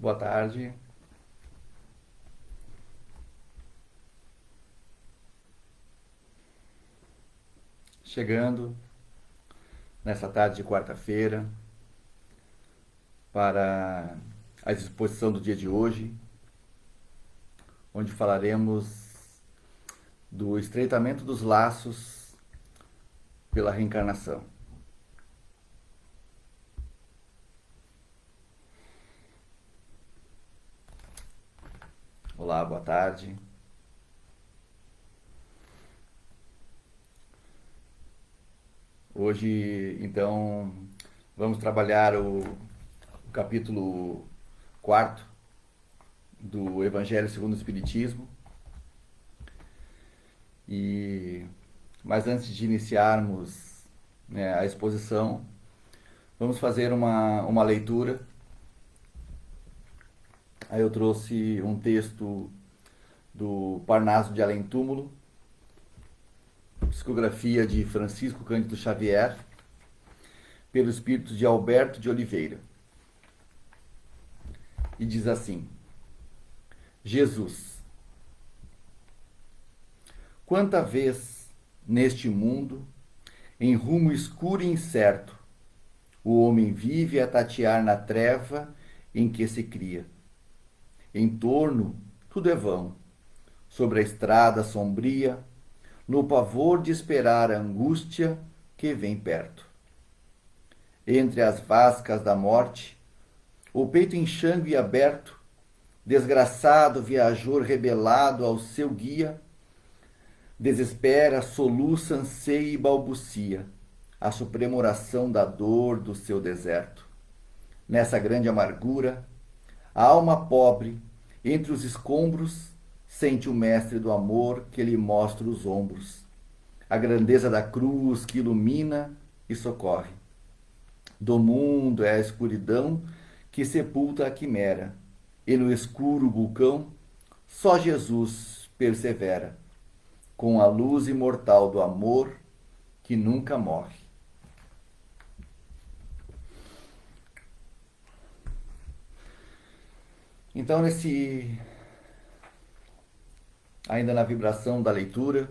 Boa tarde. Chegando nessa tarde de quarta-feira para a exposição do dia de hoje, onde falaremos do estreitamento dos laços pela reencarnação. Olá, boa tarde. Hoje, então, vamos trabalhar o capítulo 4 do Evangelho segundo o Espiritismo. Mas antes de iniciarmos, né, a exposição, vamos fazer uma leitura. Aí eu trouxe um texto do Parnaso de Além Túmulo, psicografia de Francisco Cândido Xavier, pelo espírito de Alberto de Oliveira. E diz assim: Jesus, quanta vez neste mundo, em rumo escuro e incerto, o homem vive a tatear na treva em que se cria. Em torno, tudo é vão. Sobre a estrada sombria, no pavor de esperar a angústia que vem perto. Entre as vascas da morte, o peito enxangue e aberto, desgraçado viajor rebelado ao seu guia, desespera, soluça, anseia e balbucia a suprema oração da dor do seu deserto. Nessa grande amargura, a alma pobre, entre os escombros, sente o mestre do amor que lhe mostra os ombros, a grandeza da cruz que ilumina e socorre. Do mundo é a escuridão que sepulta a quimera, e no escuro vulcão só Jesus persevera, com a luz imortal do amor que nunca morre. Então, ainda na vibração da leitura,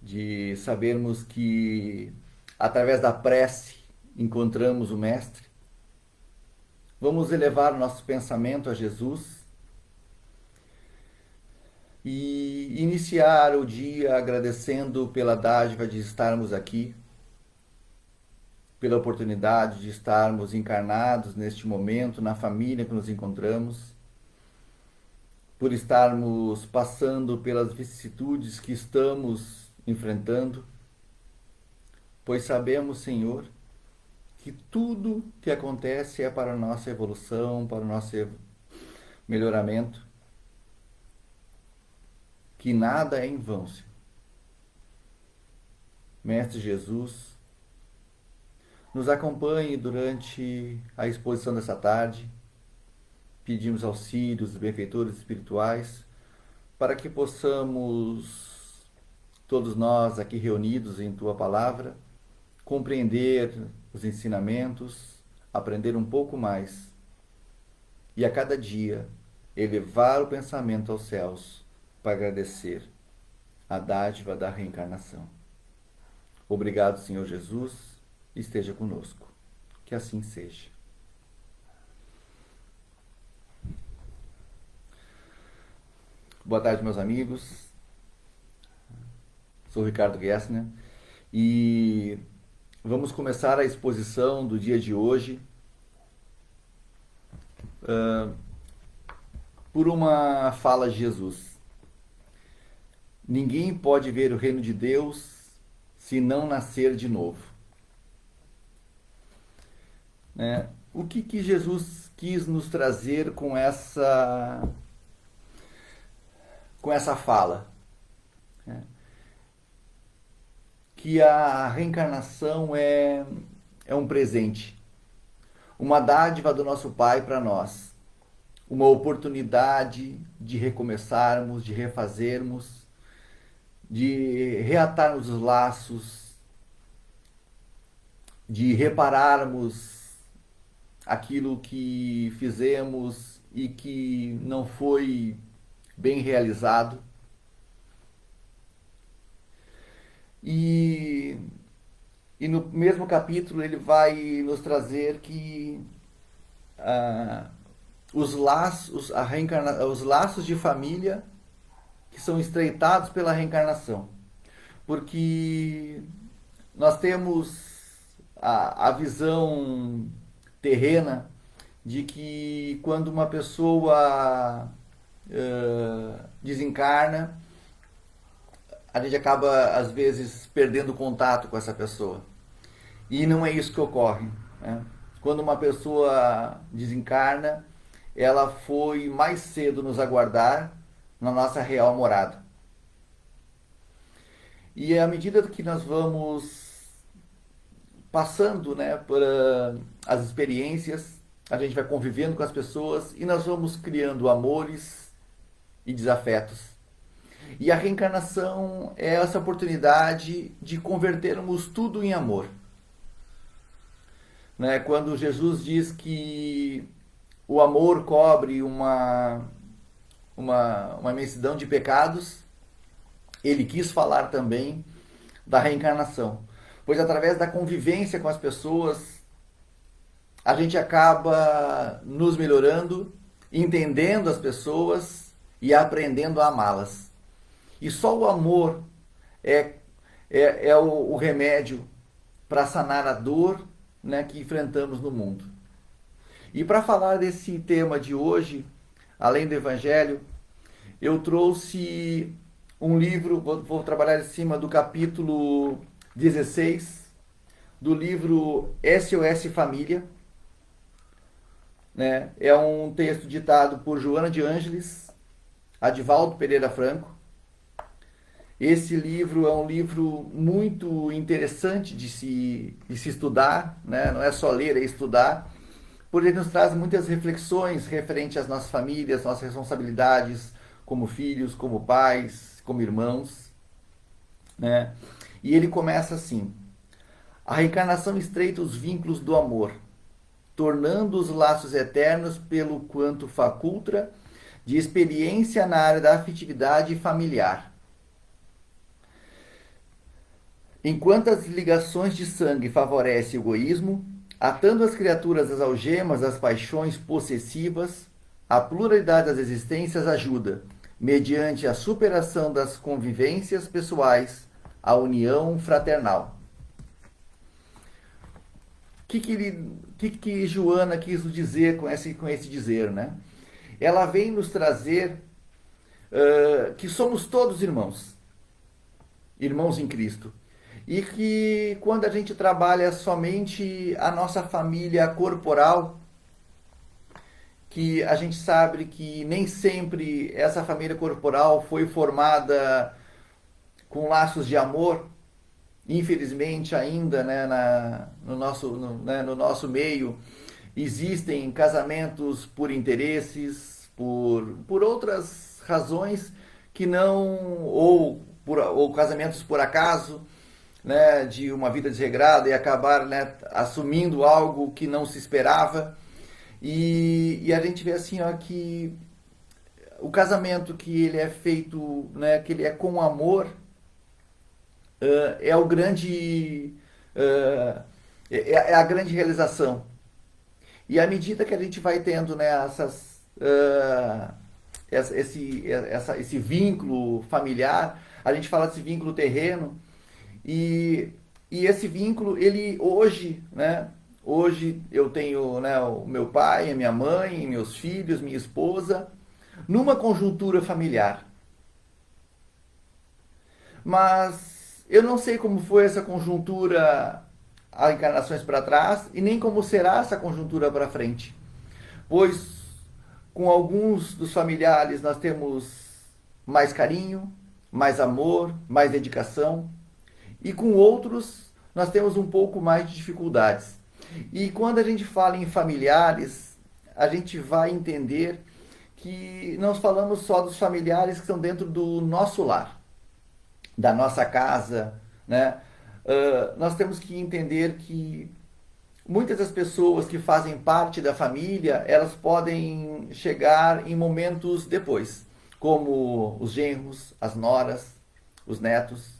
de sabermos que através da prece encontramos o Mestre, vamos elevar o nosso pensamento a Jesus e iniciar o dia agradecendo pela dádiva de estarmos aqui, pela oportunidade de estarmos encarnados neste momento, na família que nos encontramos, por estarmos passando pelas vicissitudes que estamos enfrentando, pois sabemos, Senhor, que tudo que acontece é para a nossa evolução, para o nosso melhoramento, que nada é em vão, Senhor. Mestre Jesus, nos acompanhe durante a exposição dessa tarde. Pedimos auxílios dos benfeitores espirituais para que possamos, todos nós aqui reunidos em Tua Palavra, compreender os ensinamentos, aprender um pouco mais e a cada dia elevar o pensamento aos céus para agradecer a dádiva da reencarnação. Obrigado, Senhor Jesus, esteja conosco. Que assim seja. Boa tarde, meus amigos. Sou Ricardo Gessner e vamos começar a exposição do dia de hoje por uma fala de Jesus. Ninguém pode ver o reino de Deus se não nascer de novo. O que Jesus quis nos trazer com essa fala? Que a reencarnação é um presente, uma dádiva do nosso Pai para nós, uma oportunidade de recomeçarmos, de refazermos, de reatarmos os laços, de repararmos aquilo que fizemos e que não foi bem realizado. E, e no mesmo capítulo ele vai nos trazer que ah, os laços de família que são estreitados pela reencarnação. Porque nós temos a visão terrena de que quando uma pessoa desencarna, a gente acaba às vezes perdendo contato com essa pessoa. E não é isso que ocorre, né? Quando uma pessoa desencarna, ela foi mais cedo nos aguardar na nossa real morada. E à medida que nós vamos passando, né, por as experiências, a gente vai convivendo com as pessoas e nós vamos criando amores e desafetos. E a reencarnação é essa oportunidade de convertermos tudo em amor. Né? Quando Jesus diz que o amor cobre uma imensidão de pecados, ele quis falar também da reencarnação. Pois através da convivência com as pessoas, a gente acaba nos melhorando, entendendo as pessoas e aprendendo a amá-las. E só o amor é o remédio para sanar a dor, né, que enfrentamos no mundo. E para falar desse tema de hoje, além do Evangelho, eu trouxe um livro, vou trabalhar em cima do capítulo 16, do livro SOS Família. Né? É um texto ditado por Joana de Ângeles, Adivaldo Pereira Franco. Esse livro é um livro muito interessante de se estudar, né? Não é só ler, é estudar, porque ele nos traz muitas reflexões referentes às nossas famílias, nossas responsabilidades como filhos, como pais, como irmãos. Né? E ele começa assim: a reencarnação estreita os vínculos do amor, tornando os laços eternos pelo quanto faculta de experiência na área da afetividade familiar. Enquanto as ligações de sangue favorecem o egoísmo, atando as criaturas às algemas das paixões possessivas, a pluralidade das existências ajuda, mediante a superação das convivências pessoais, a união fraternal. O que Joana quis dizer com esse dizer, né? Ela vem nos trazer que somos todos irmãos, irmãos em Cristo. E que quando a gente trabalha somente a nossa família corporal, que a gente sabe que nem sempre essa família corporal foi formada com laços de amor, infelizmente ainda, né, no nosso meio existem casamentos por interesses, por outras razões que não, ou casamentos por acaso, né, de uma vida desregrada e acabar, né, assumindo algo que não se esperava. E a gente vê assim, ó, que o casamento que ele é feito, né, que ele é com amor, é o grande é a grande realização. E à medida que a gente vai tendo, né, esse vínculo familiar, a gente fala desse vínculo terreno, e esse vínculo, ele hoje, né? Hoje eu tenho, né, o meu pai, a minha mãe, meus filhos, minha esposa, numa conjuntura familiar. Mas eu não sei como foi essa conjuntura há encarnações para trás e nem como será essa conjuntura para frente. Pois com alguns dos familiares nós temos mais carinho, mais amor, mais dedicação. E com outros, nós temos um pouco mais de dificuldades. E quando a gente fala em familiares, a gente vai entender que nós falamos só dos familiares que estão dentro do nosso lar, da nossa casa, né? Nós temos que entender que Muitas das pessoas que fazem parte da família, elas podem chegar em momentos depois, como os genros, as noras, os netos,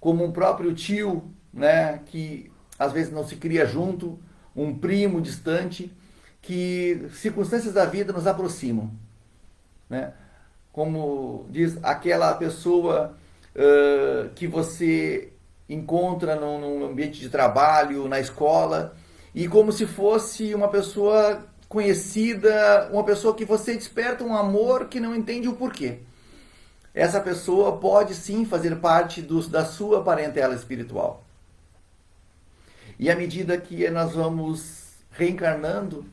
como um próprio tio, né, que às vezes não se cria junto, um primo distante, que circunstâncias da vida nos aproximam, né? Como diz aquela pessoa que você encontra num ambiente de trabalho, na escola, e como se fosse uma pessoa conhecida, uma pessoa que você desperta um amor que não entende o porquê. Essa pessoa pode sim fazer parte da sua parentela espiritual. E à medida que nós vamos reencarnando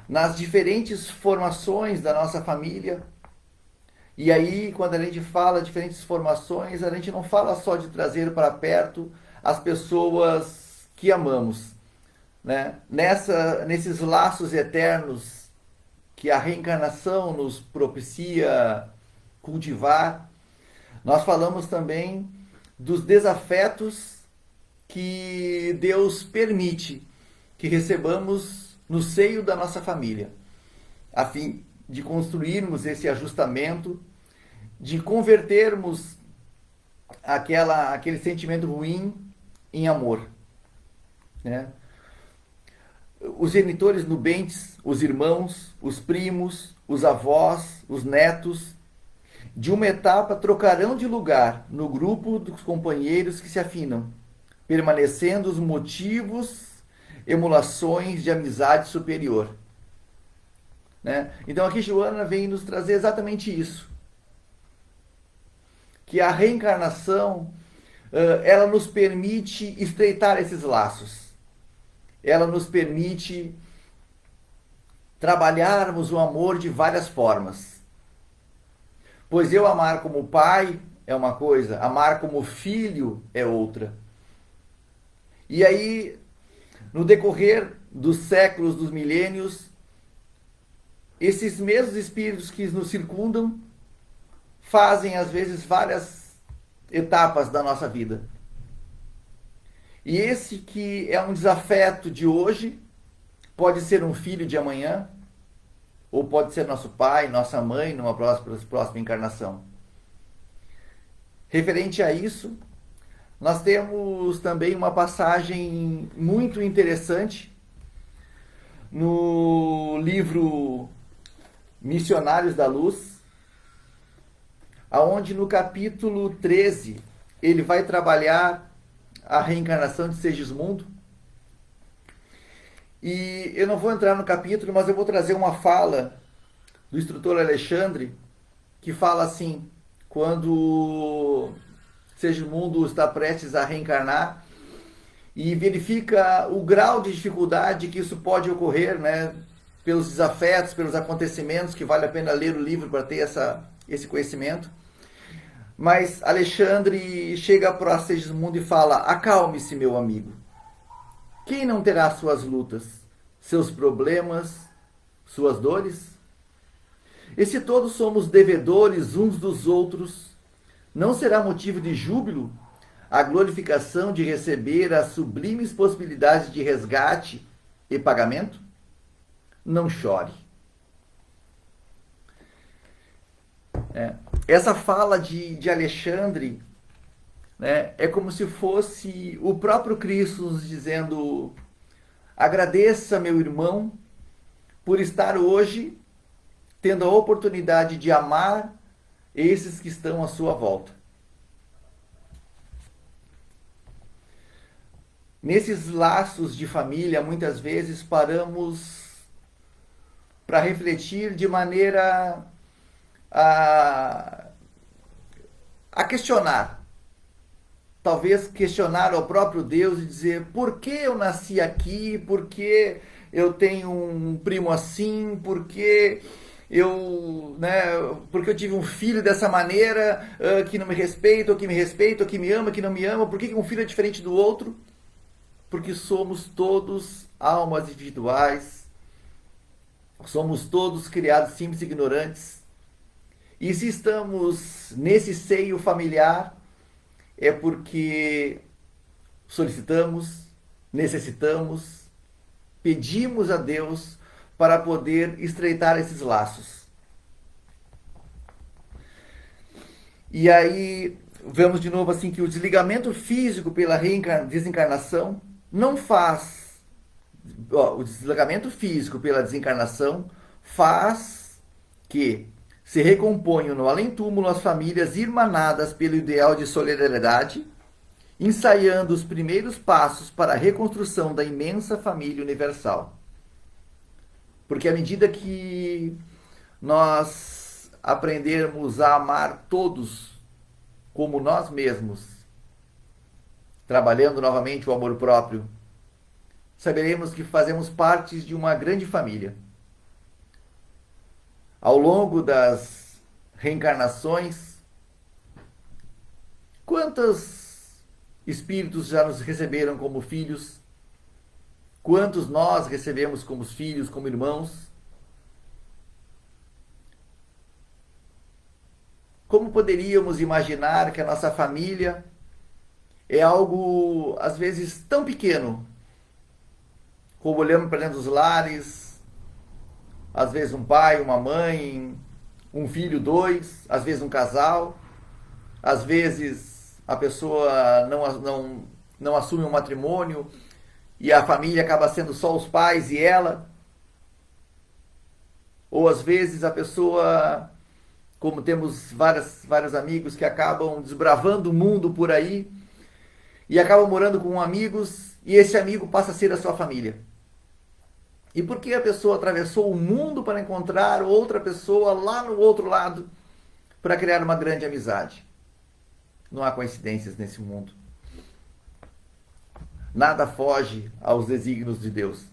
nas diferentes formações da nossa família, e aí, quando a gente fala diferentes formações, a gente não fala só de trazer para perto as pessoas que amamos, né? Nesses laços eternos que a reencarnação nos propicia cultivar, nós falamos também dos desafetos que Deus permite que recebamos no seio da nossa família, a fim de construirmos esse ajustamento, de convertermos aquele sentimento ruim em amor, né? Os genitores nubentes, os irmãos, os primos, os avós, os netos, de uma etapa trocarão de lugar no grupo dos companheiros que se afinam, permanecendo os motivos, emulações de amizade superior. Né? Então aqui Joana vem nos trazer exatamente isso. Que a reencarnação, ela nos permite estreitar esses laços. Ela nos permite trabalharmos o amor de várias formas. Pois eu amar como pai é uma coisa, amar como filho é outra. E aí, no decorrer dos séculos, dos milênios, esses mesmos espíritos que nos circundam fazem, às vezes, várias etapas da nossa vida. E esse que é um desafeto de hoje, pode ser um filho de amanhã, ou pode ser nosso pai, nossa mãe, numa próxima encarnação. Referente a isso, nós temos também uma passagem muito interessante no livro Missionários da Luz, aonde no capítulo 13 ele vai trabalhar a reencarnação de Segismundo. E eu não vou entrar no capítulo, mas eu vou trazer uma fala do instrutor Alexandre, que fala assim, quando Segismundo está prestes a reencarnar e verifica o grau de dificuldade que isso pode ocorrer, né, pelos desafetos, pelos acontecimentos, que vale a pena ler o livro para ter esse conhecimento. Mas Alexandre chega para Segismundo e fala: acalme-se, meu amigo. Quem não terá suas lutas, seus problemas, suas dores? E se todos somos devedores uns dos outros, não será motivo de júbilo a glorificação de receber as sublimes possibilidades de resgate e pagamento? Não chore. Essa fala de Alexandre, né, é como se fosse o próprio Cristo nos dizendo: agradeça, meu irmão, por estar hoje tendo a oportunidade de amar esses que estão à sua volta. Nesses laços de família, muitas vezes paramos para refletir de maneira a questionar. Talvez questionar ao próprio Deus e dizer: por que eu nasci aqui? Por que eu tenho um primo assim? Por que porque eu tive um filho dessa maneira, que não me respeita, ou que me respeita, ou que me ama, que não me ama? Por que um filho é diferente do outro? Porque somos todos almas individuais, somos todos criados simples e ignorantes. E se estamos nesse seio familiar, é porque solicitamos, necessitamos, pedimos a Deus para poder estreitar esses laços. E aí vemos de novo assim que o desligamento físico pela desencarnação não faz, o desligamento físico pela desencarnação faz que se recomponham no além-túmulo as famílias irmanadas pelo ideal de solidariedade, ensaiando os primeiros passos para a reconstrução da imensa família universal. Porque à medida que nós aprendermos a amar todos como nós mesmos, trabalhando novamente o amor próprio, saberemos que fazemos parte de uma grande família. Ao longo das reencarnações, quantos espíritos já nos receberam como filhos? Quantos nós recebemos como filhos, como irmãos? Como poderíamos imaginar que a nossa família é algo, às vezes, tão pequeno, como olhamos para dentro dos lares, às vezes um pai, uma mãe, um filho, dois, às vezes um casal, às vezes a pessoa não assume um matrimônio e a família acaba sendo só os pais e ela. Ou às vezes a pessoa, como temos vários amigos que acabam desbravando o mundo por aí e acabam morando com amigos e esse amigo passa a ser a sua família. E porque a pessoa atravessou o mundo para encontrar outra pessoa lá no outro lado para criar uma grande amizade. Não há coincidências nesse mundo. Nada foge aos desígnios de Deus.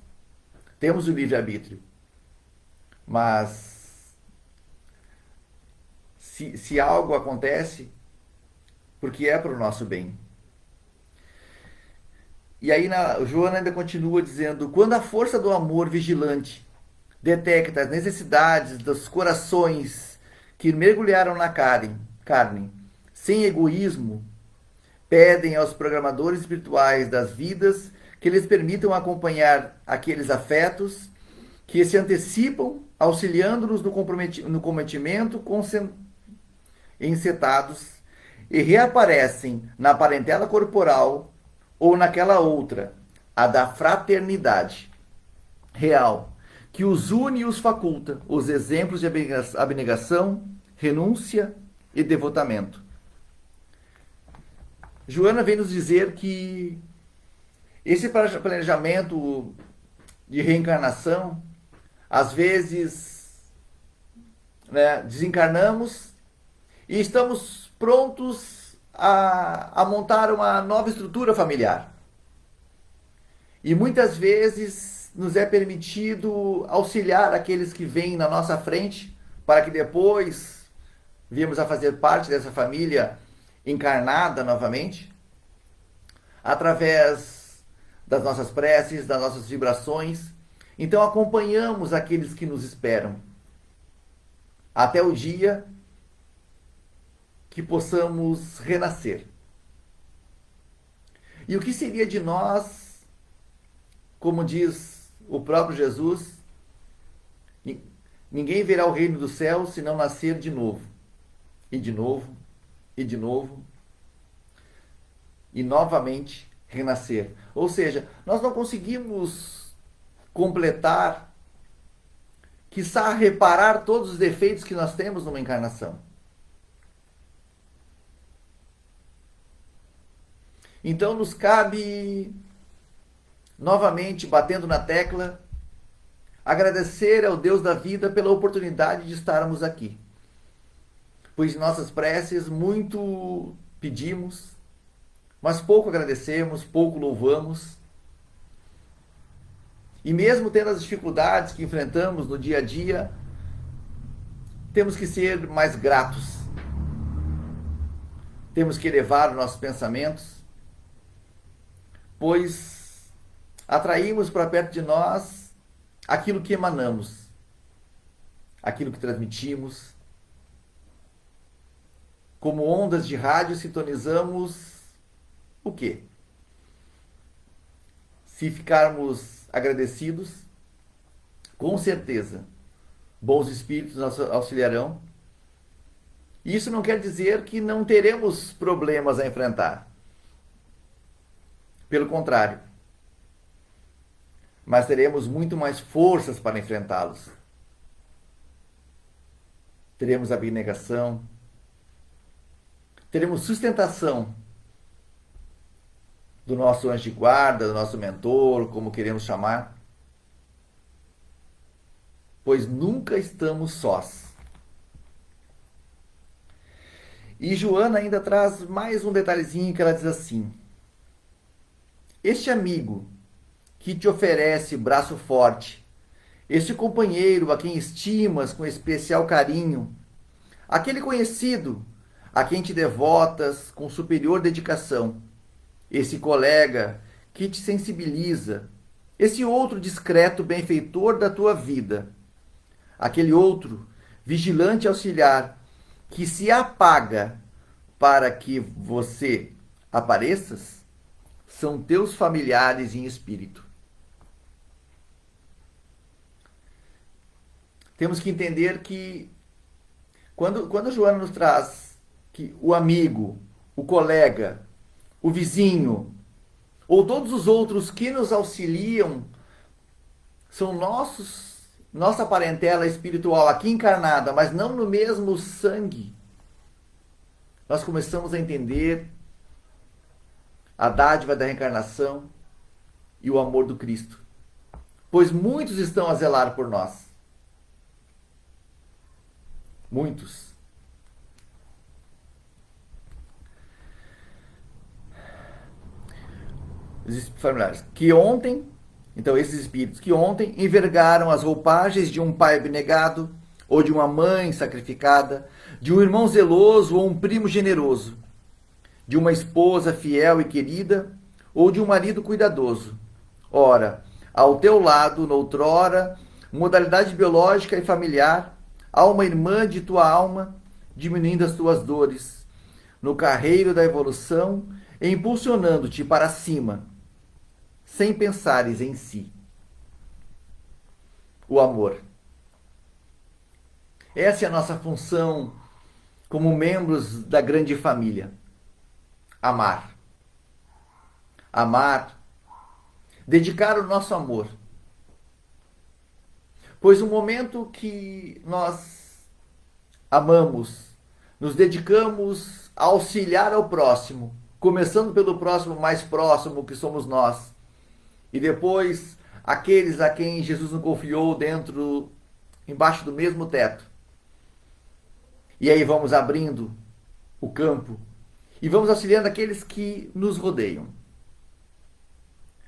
Temos o livre-arbítrio. Mas se algo acontece, porque é para o nosso bem. E aí Joana ainda continua dizendo: quando a força do amor vigilante detecta as necessidades dos corações que mergulharam na carne, sem egoísmo, pedem aos programadores espirituais das vidas que lhes permitam acompanhar aqueles afetos que se antecipam, auxiliando-nos no cometimento encetados e reaparecem na parentela corporal ou naquela outra, a da fraternidade real, que os une e os faculta, os exemplos de abnegação, renúncia e devotamento. Joana vem nos dizer que esse planejamento de reencarnação, às vezes, desencarnamos e estamos prontos a montar uma nova estrutura familiar. E muitas vezes nos é permitido auxiliar aqueles que vêm na nossa frente para que depois viemos a fazer parte dessa família encarnada novamente, através das nossas preces, das nossas vibrações. Então acompanhamos aqueles que nos esperam até o dia que possamos renascer. E o que seria de nós, como diz o próprio Jesus, ninguém verá o reino do céu se não nascer de novo, e de novo, e de novo, e novamente renascer. Ou seja, nós não conseguimos completar, quiçá reparar todos os defeitos que nós temos numa encarnação. Então nos cabe, novamente batendo na tecla, agradecer ao Deus da vida pela oportunidade de estarmos aqui. Pois em nossas preces muito pedimos, mas pouco agradecemos, pouco louvamos. E mesmo tendo as dificuldades que enfrentamos no dia a dia, temos que ser mais gratos. Temos que elevar os nossos pensamentos, pois atraímos para perto de nós aquilo que emanamos, aquilo que transmitimos. Como ondas de rádio, sintonizamos o quê? se ficarmos agradecidos, com certeza, bons espíritos nos auxiliarão. Isso não quer dizer que não teremos problemas a enfrentar. Pelo contrário, mas teremos muito mais forças para enfrentá-los. Teremos abnegação, teremos sustentação do nosso anjo de guarda, do nosso mentor, como queremos chamar, pois nunca estamos sós. E Joana ainda traz mais um detalhezinho que ela diz assim: este amigo que te oferece braço forte, este companheiro a quem estimas com especial carinho, aquele conhecido a quem te devotas com superior dedicação, esse colega que te sensibiliza, esse outro discreto benfeitor da tua vida, aquele outro vigilante auxiliar que se apaga para que você apareças, são teus familiares em espírito. Temos que entender que quando Joana nos traz que o amigo, o colega, o vizinho, ou todos os outros que nos auxiliam, são nossa parentela espiritual aqui encarnada, mas não no mesmo sangue, nós começamos a entender a dádiva da reencarnação e o amor do Cristo. Pois muitos estão a zelar por nós. Muitos. Os familiares que ontem, então esses espíritos que ontem envergaram as roupagens de um pai abnegado, ou de uma mãe sacrificada, de um irmão zeloso ou um primo generoso, de uma esposa fiel e querida, ou de um marido cuidadoso. Ora, ao teu lado, noutrora, modalidade biológica e familiar, há uma irmã de tua alma, diminuindo as tuas dores, no carreiro da evolução, e impulsionando-te para cima, sem pensares em si. O amor. Essa é a nossa função como membros da grande família. Amar. Amar. Dedicar o nosso amor. Pois o momento que nós amamos, nos dedicamos a auxiliar ao próximo, começando pelo próximo mais próximo que somos nós, e depois aqueles a quem Jesus nos confiou embaixo do mesmo teto. E aí vamos abrindo o campo e vamos auxiliando aqueles que nos rodeiam.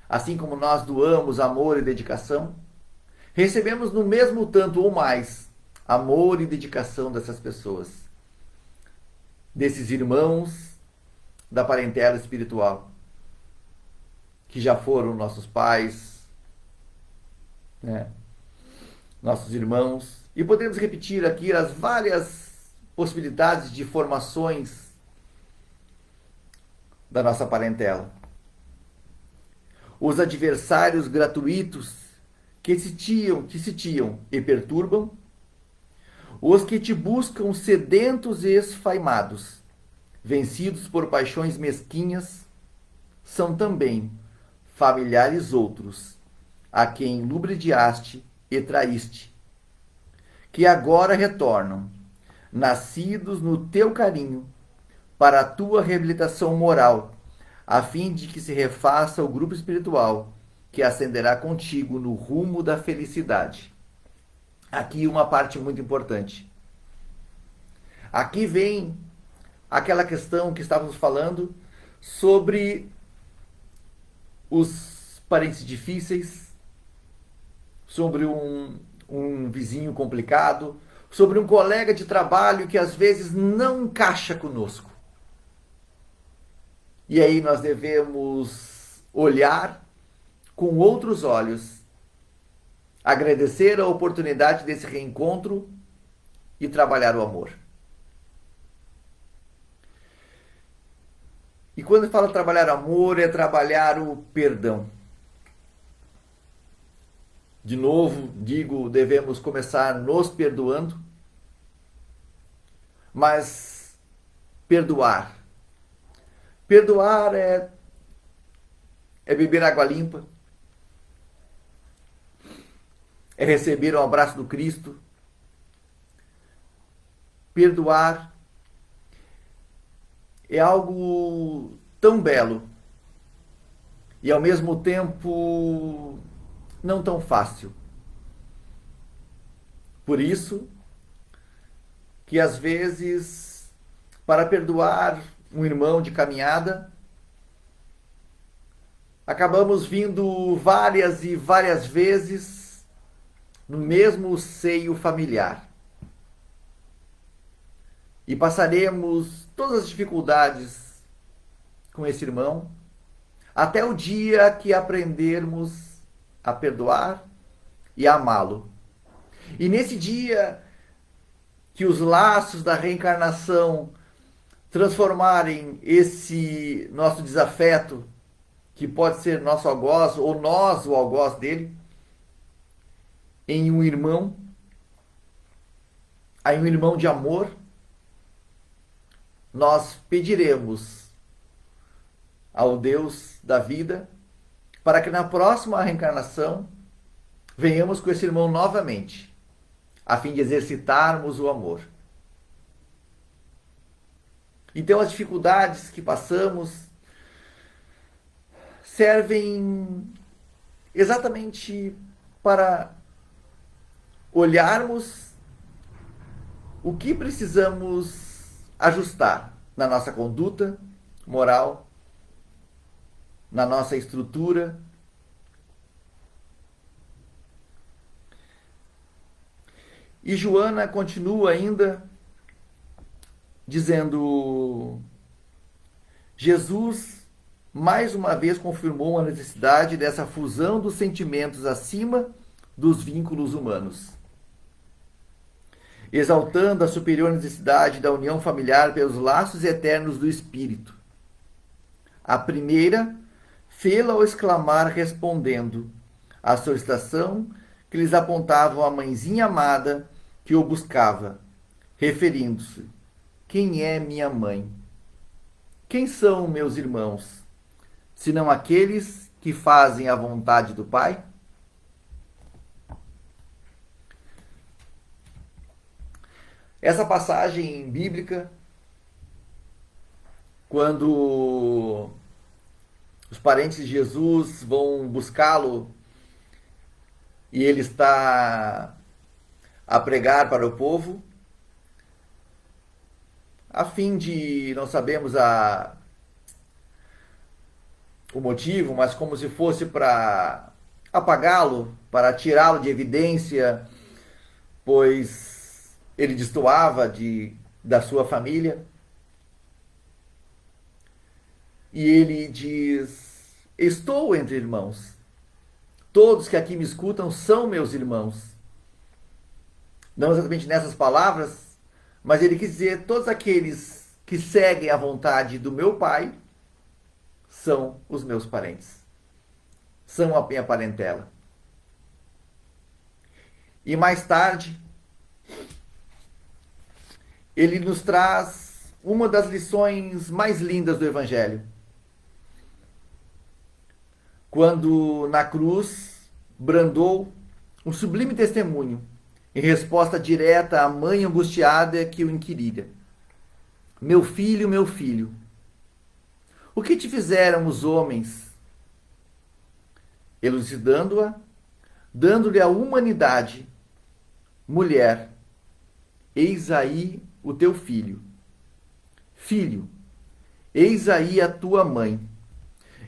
Assim como nós doamos amor e dedicação, recebemos no mesmo tanto ou mais amor e dedicação dessas pessoas, desses irmãos da parentela espiritual, que já foram nossos pais, né? Nossos irmãos. E podemos repetir aqui as várias possibilidades de formações da nossa parentela. Os adversários gratuitos que sitiam e perturbam, os que te buscam sedentos e esfaimados, vencidos por paixões mesquinhas, são também familiares outros, a quem lubridiaste e traíste, que agora retornam, nascidos no teu carinho, para a tua reabilitação moral, a fim de que se refaça o grupo espiritual que ascenderá contigo no rumo da felicidade. Aqui uma parte muito importante. Aqui vem aquela questão que estávamos falando sobre os parentes difíceis, sobre um vizinho complicado, sobre um colega de trabalho que às vezes não encaixa conosco. E aí nós devemos olhar com outros olhos, agradecer a oportunidade desse reencontro e trabalhar o amor. E quando fala trabalhar amor, é trabalhar o perdão. De novo, digo, devemos começar nos perdoando, mas perdoar. Perdoar é beber água limpa, é receber o abraço do Cristo. Perdoar é algo tão belo e ao mesmo tempo não tão fácil. Por isso que às vezes, para perdoar um irmão de caminhada, acabamos vindo várias e várias vezes no mesmo seio familiar. E passaremos todas as dificuldades com esse irmão até o dia que aprendermos a perdoar e a amá-lo. E nesse dia que os laços da reencarnação transformarem esse nosso desafeto, que pode ser nosso algoz ou nós o algoz dele, em um irmão, em um irmão de amor, nós pediremos ao Deus da vida para que na próxima reencarnação venhamos com esse irmão novamente, a fim de exercitarmos o amor. Então as dificuldades que passamos servem exatamente para olharmos o que precisamos ajustar na nossa conduta moral, na nossa estrutura. E Joana continua ainda dizendo: Jesus mais uma vez confirmou a necessidade dessa fusão dos sentimentos acima dos vínculos humanos, exaltando a superior necessidade da união familiar pelos laços eternos do espírito. A primeira fê-la ao exclamar, respondendo à solicitação que lhes apontavam a mãezinha amada que o buscava, referindo-se: quem é minha mãe? Quem são meus irmãos, senão aqueles que fazem a vontade do Pai? Essa passagem bíblica, quando os parentes de Jesus vão buscá-lo e ele está a pregar para o povo, a fim de, não sabemos o motivo, mas como se fosse para apagá-lo, para tirá-lo de evidência, pois ele destoava da sua família. E ele diz: estou entre irmãos. Todos que aqui me escutam são meus irmãos. Não exatamente nessas palavras, mas ele quis dizer: todos aqueles que seguem a vontade do meu Pai são os meus parentes. São a minha parentela. E mais tarde, ele nos traz uma das lições mais lindas do Evangelho. Quando na cruz brandou um sublime testemunho em resposta direta à mãe angustiada que o inquirira: meu filho, o que te fizeram os homens? Elucidando-a, dando-lhe a humanidade: mulher, eis aí o teu filho. Filho, eis aí a tua mãe.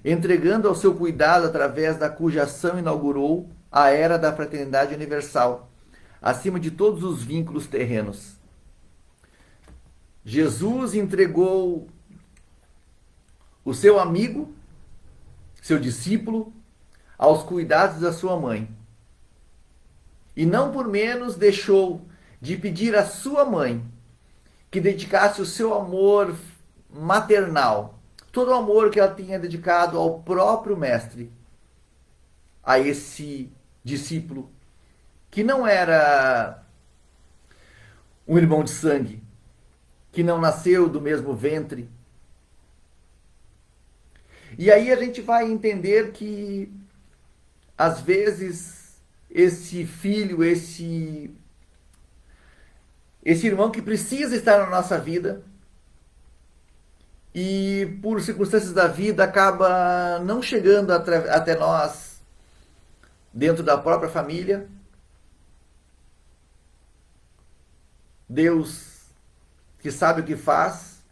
Entregando ao seu cuidado através da cuja ação inaugurou a era da fraternidade universal, acima de todos os vínculos terrenos. Jesus entregou o seu amigo, seu discípulo, aos cuidados da sua mãe. E não por menos deixou de pedir à sua mãe que dedicasse o seu amor maternal, todo o amor que ela tinha dedicado ao próprio Mestre, a esse discípulo, que não era um irmão de sangue, que não nasceu do mesmo ventre. E aí a gente vai entender que, às vezes, esse filho, esse irmão que precisa estar na nossa vida e, por circunstâncias da vida, acaba não chegando até nós dentro da própria família. Deus, que sabe o que faz,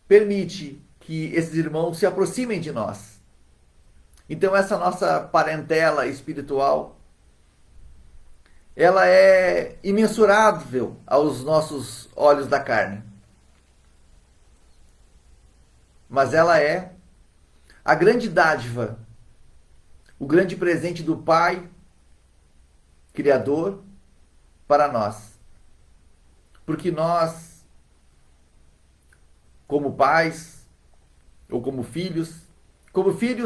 permite que esses irmãos se aproximem de nós. Então essa nossa parentela espiritual, ela é imensurável aos nossos olhos da carne. Mas ela é a grande dádiva, o grande presente do Pai Criador para nós. Porque nós, como pais ou como filhos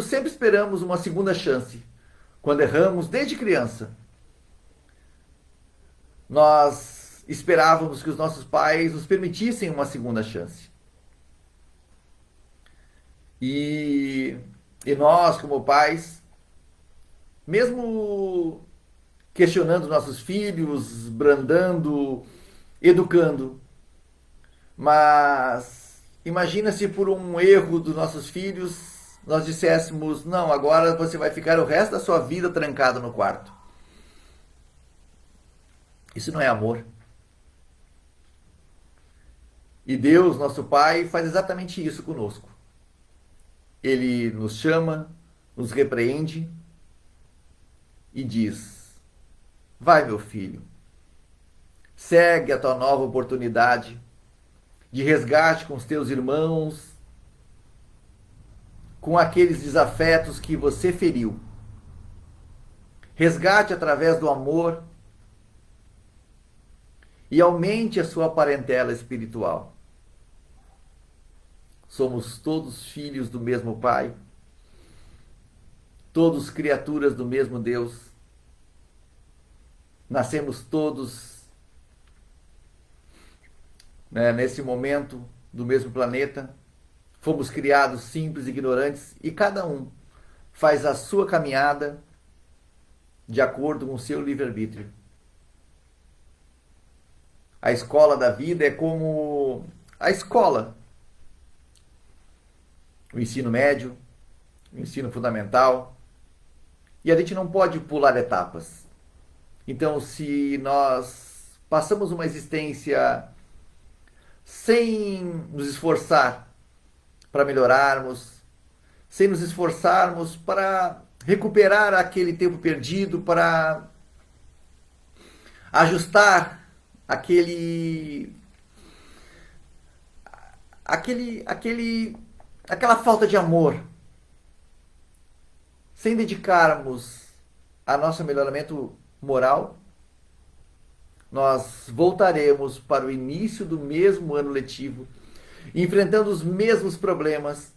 sempre esperamos uma segunda chance. Quando erramos desde criança, nós esperávamos que os nossos pais nos permitissem uma segunda chance. E nós, como pais, mesmo questionando nossos filhos, brandando, educando, mas imagina se por um erro dos nossos filhos nós disséssemos: não, agora você vai ficar o resto da sua vida trancado no quarto. Isso não é amor. E Deus, nosso Pai, faz exatamente isso conosco. Ele nos chama, nos repreende e diz: vai, meu filho, segue a tua nova oportunidade de resgate com os teus irmãos, com aqueles desafetos que você feriu. Resgate através do amor e aumente a sua parentela espiritual. Somos todos filhos do mesmo Pai, todos criaturas do mesmo Deus. Nascemos todos, nesse momento, do mesmo planeta. Fomos criados simples, ignorantes, e cada um faz a sua caminhada de acordo com o seu livre-arbítrio. A escola da vida é como a escola. O ensino médio, o ensino fundamental. E a gente não pode pular etapas. Então, se nós passamos uma existência sem nos esforçar para melhorarmos, sem nos esforçarmos para recuperar aquele tempo perdido, para ajustar aquela falta de amor, sem dedicarmos a nosso melhoramento moral, nós voltaremos para o início do mesmo ano letivo, enfrentando os mesmos problemas,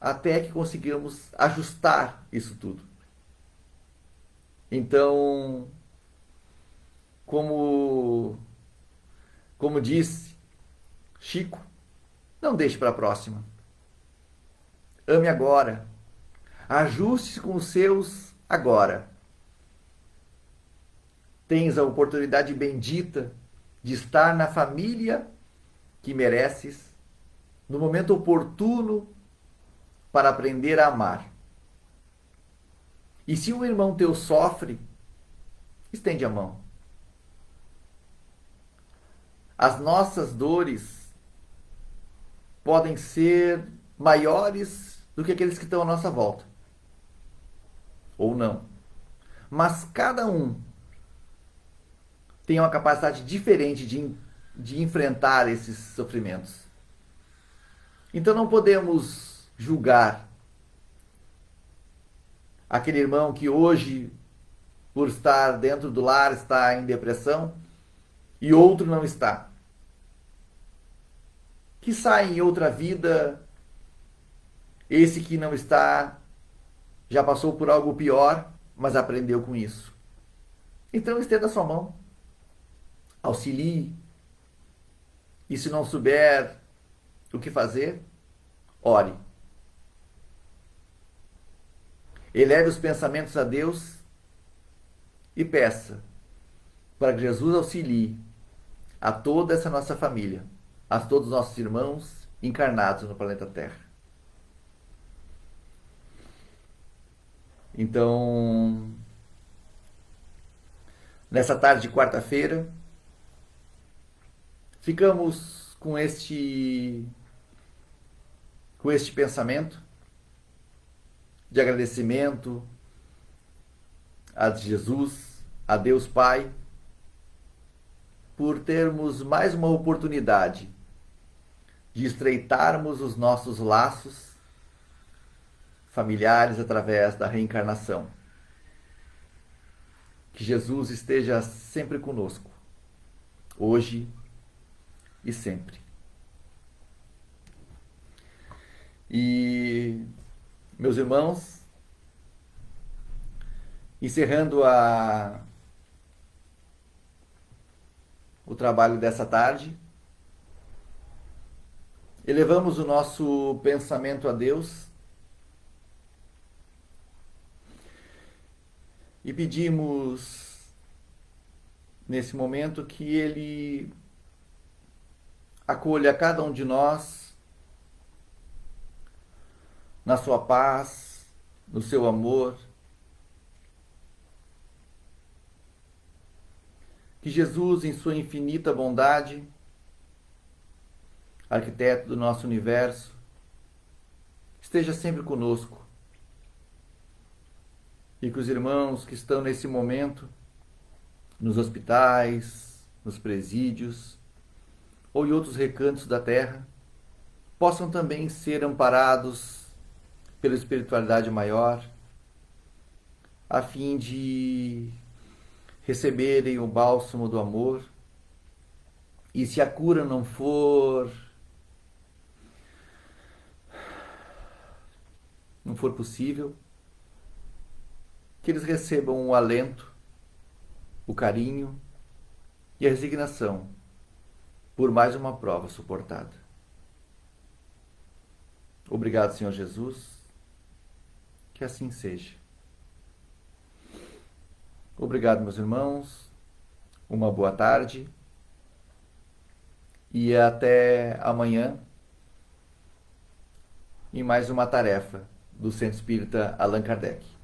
até que consigamos ajustar isso tudo. Então, como disse Chico, não deixe para a próxima. Ame agora. Ajuste-se com os seus agora. Tens a oportunidade bendita de estar na família que mereces, no momento oportuno para aprender a amar. E se um irmão teu sofre, estende a mão. As nossas dores podem ser maiores do que aqueles que estão à nossa volta. Ou não. Mas cada um tem uma capacidade diferente de enfrentar esses sofrimentos. Então não podemos julgar aquele irmão que hoje, por estar dentro do lar, está em depressão e outro não está. Quizá em outra vida, esse que não está já passou por algo pior, mas aprendeu com isso. Então estenda a sua mão, auxilie, e se não souber o que fazer, ore. Eleve os pensamentos a Deus e peça para que Jesus auxilie a toda essa nossa família, a todos os nossos irmãos encarnados no planeta Terra. Então, nessa tarde de quarta-feira, ficamos com este pensamento de agradecimento a Jesus, a Deus Pai, por termos mais uma oportunidade de estreitarmos os nossos laços familiares através da reencarnação. Que Jesus esteja sempre conosco, hoje e sempre. E, meus irmãos, encerrando o trabalho dessa tarde, elevamos o nosso pensamento a Deus e pedimos nesse momento que Ele acolha cada um de nós na sua paz, no seu amor. Que Jesus, em sua infinita bondade, arquiteto do nosso universo, esteja sempre conosco. E que os irmãos que estão nesse momento nos hospitais, nos presídios ou em outros recantos da terra possam também ser amparados pela espiritualidade maior, a fim de receberem o bálsamo do amor. E se a cura não for possível, que eles recebam o alento, o carinho e a resignação por mais uma prova suportada. Obrigado, Senhor Jesus, que assim seja. Obrigado, meus irmãos, uma boa tarde e até amanhã em mais uma tarefa do Centro Espírita Allan Kardec.